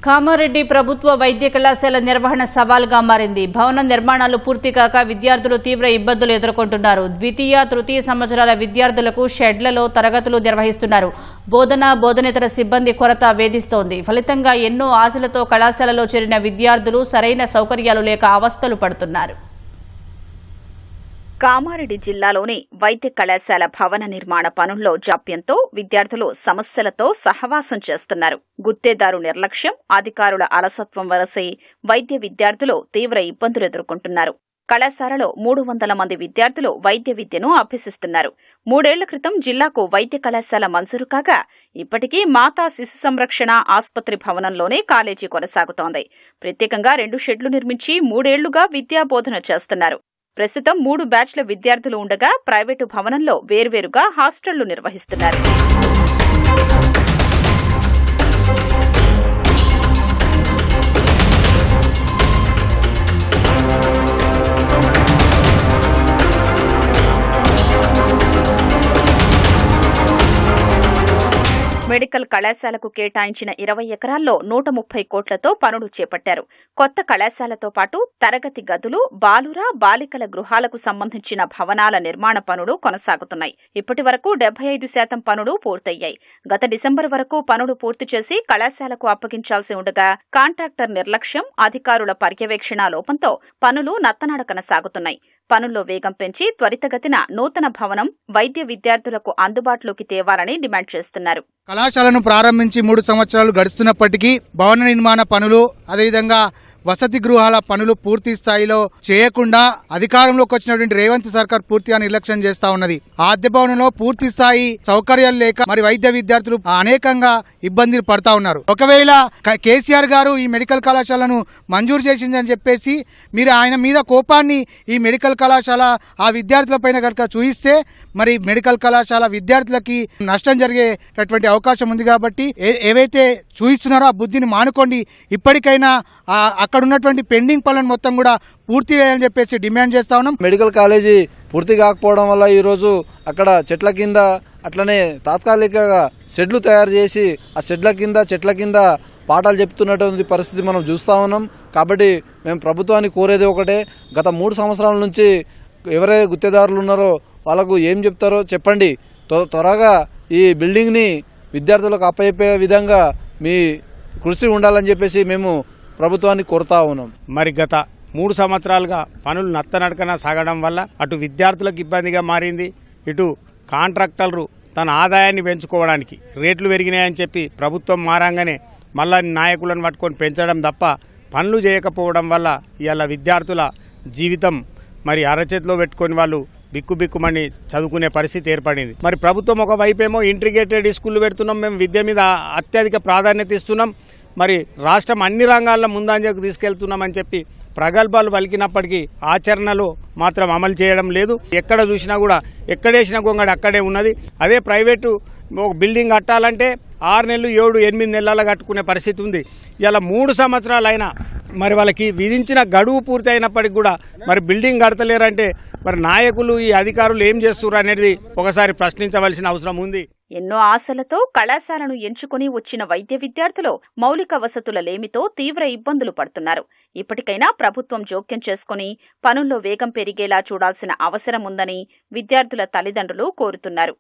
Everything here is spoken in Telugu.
కామారెడ్డి ప్రభుత్వ వైద్య కళాశాల నిర్వహణ సవాల్గా మారింది. భవన నిర్మాణాలు పూర్తి కాక విద్యార్థులు తీవ్ర ఇబ్బందులు ఎదుర్కొంటున్నారు. ద్వితీయ, తృతీయ సంవత్సరాల విద్యార్థులకు షెడ్లలో తరగతులు నిర్వహిస్తున్నారు. బోధనేతర సిబ్బంది కొరత వేధిస్తోంది. ఫలితంగా ఎన్నో ఆశలతో కళాశాలలో చేరిన విద్యార్థులు సరైన సౌకర్యాలు లేక అవస్థలు పడుతున్నారు. కామారెడ్డి జిల్లాలోని వైద్య కళాశాల భవన నిర్మాణ పనుల్లో జాప్యంతో విద్యార్థులు సమస్యలతో సహవాసం చేస్తున్నారు. గుత్తేదారు నిర్లక్ష్యం, అధికారుల అలసత్వం వరసై వైద్య విద్యార్థులు తీవ్ర ఇబ్బందులు ఎదుర్కొంటున్నారు. కళాశాలలో 300 మంది విద్యార్థులు వైద్య విద్యను అభ్యసిస్తున్నారు. 3 ఏళ్ల క్రితం జిల్లాకు వైద్య కళాశాల మంజూరు కాగా ఇప్పటికీ మాతా శిశు సంరక్షణ ఆసుపత్రి భవనంలోనే కాలేజీ కొనసాగుతోంది. ప్రత్యేకంగా 2 షెడ్లు నిర్మించి 3 ఏళ్లుగా విద్యాబోధన చేస్తున్నారు. ప్రస్తుతం 3 బ్యాచ్ల విద్యార్థులు ఉండగా ప్రైవేటు భవనంలో వేర్వేరుగా హాస్టళ్లు నిర్వహిస్తున్నారు. మెడికల్ కళాశాలకు కేటాయించిన 20 ఎకరాల్లో 130 కోట్లతో పనులు చేపట్టారు. కొత్త కళాశాలతో పాటు తరగతి గదులు, బాలుర, బాలికల గృహాలకు సంబంధించిన భవనాల నిర్మాణ పనులు కొనసాగుతున్నాయి. ఇప్పటి వరకు 75% పనులు పూర్తయ్యాయి. గత డిసెంబర్ వరకు పనులు పూర్తి చేసి కళాశాలకు అప్పగించాల్సి ఉండగా కాంట్రాక్టర్ నిర్లక్ష్యం, అధికారుల పర్యవేక్షణ లోపంతో పనులు నత్తనడకన సాగుతున్నాయి. పనుల్లో వేగం పెంచి త్వరితగతిన నూతన భవనం వైద్య విద్యార్థులకు అందుబాటులోకి తేవాలని డిమాండ్ చేస్తున్నారు. కళాశాలను ప్రారంభించి 3 సంవత్సరాలు గడుస్తున్నప్పటికీ భవన నిర్మాణ పనులు, అదేవిధంగా వసతి గృహాల పనులు పూర్తి స్థాయిలో చేయకుండా అధికారంలోకి వచ్చినటువంటి రేవంత్ సర్కార్ పూర్తిగా నిర్లక్ష్యం చేస్తా ఉన్నది. ఆద్య భవనంలో పూర్తి స్థాయి సౌకర్యాలు లేక మరి వైద్య విద్యార్థులు అనేకంగా ఇబ్బందులు పడతా ఉన్నారు. ఒకవేళ కేసీఆర్ గారు ఈ మెడికల్ కళాశాలను మంజూరు చేసిందని చెప్పేసి మీరు ఆయన మీద కోపాన్ని ఈ మెడికల్ కళాశాల ఆ విద్యార్థులపైన కనుక చూయిస్తే మరి మెడికల్ కళాశాల విద్యార్థులకి నష్టం జరిగేటటువంటి అవకాశం ఉంది. కాబట్టి ఏవైతే చూయిస్తున్నారో ఆ బుద్ధిని మానుకోండి. ఇప్పటికైనా అక్కడ ఉన్నటువంటి పెండింగ్ పనులను మొత్తం కూడా పూర్తి చేయాలని చెప్పేసి డిమాండ్ చేస్తా ఉన్నాం. మెడికల్ కాలేజీ పూర్తి కాకపోవడం వల్ల ఈరోజు అక్కడ చెట్ల కింద అట్లనే తాత్కాలికంగా షెడ్లు తయారు చేసి ఆ చెట్ల కింద పాఠాలు చెప్తున్నటువంటి పరిస్థితి మనం చూస్తూ ఉన్నాం. కాబట్టి మేము ప్రభుత్వాన్ని కోరేది ఒకటే, గత 3 సంవత్సరాల నుంచి ఎవరైతే గుత్తేదారులు ఉన్నారో వాళ్ళకు ఏం చెప్తారో చెప్పండి. త్వరగా ఈ బిల్డింగ్ని విద్యార్థులకు అప్పచెప్పే విధంగా మీ కృషి ఉండాలని చెప్పేసి మేము ప్రభుత్వాన్ని కోరుతా ఉన్నాం. మరి గత 3 సంవత్సరాలుగా పనులు నత్తనడకన సాగడం వల్ల అటు విద్యార్థులకు ఇబ్బందిగా మారింది, ఇటు కాంట్రాక్టర్లు తన ఆదాయాన్ని పెంచుకోవడానికి రేట్లు పెరిగినాయని చెప్పి ప్రభుత్వం మారంగానే మళ్ళా నాయకులను పట్టుకొని పెంచడం తప్ప పనులు చేయకపోవడం వల్ల ఇవాళ విద్యార్థుల జీవితం మరి అరచేతిలో పెట్టుకొని వాళ్ళు బిక్కుమని చదువుకునే పరిస్థితి ఏర్పడింది. మరి ప్రభుత్వం ఒకవైపేమో ఇంటిగ్రేటెడ్ స్కూళ్ళు పెడుతున్నాం, మేము విద్య మీద అత్యధిక ప్రాధాన్యత ఇస్తున్నాం, మరి రాష్ట్రం అన్ని రంగాల్లో ముందంజకు తీసుకెళ్తున్నామని చెప్పి ప్రగల్భాలు పలికినప్పటికీ ఆచరణలో మాత్రం అమలు చేయడం లేదు. ఎక్కడ చూసినా కూడా ఎక్కడేసిన గొంగడి అక్కడే ఉన్నది. అదే ప్రైవేటు ఒక బిల్డింగ్ కట్టాలంటే 6 నెలలు 7-8 నెలల కట్టుకునే పరిస్థితి ఉంది. ఇలా 3 సంవత్సరాలు అయినా మరి వాళ్ళకి విధించిన గడువు పూర్తి అయినప్పటికీ కూడా మరి బిల్డింగ్ కడతలేరంటే మరి నాయకులు, ఈ అధికారులు ఏం చేస్తున్నారు అనేది ఒకసారి ప్రశ్నించవలసిన అవసరం ఉంది. ఎన్నో ఆశలతో కళాశాలను ఎంచుకుని వచ్చిన వైద్య విద్యార్థులు మౌలిక వసతుల లేమితో తీవ్ర ఇబ్బందులు పడుతున్నారు. ఇప్పటికైనా ప్రభుత్వం జోక్యం చేసుకుని పనుల్లో వేగం పెరిగేలా చూడాల్సిన అవసరం ఉందని విద్యార్థుల తల్లిదండ్రులు కోరుతున్నారు.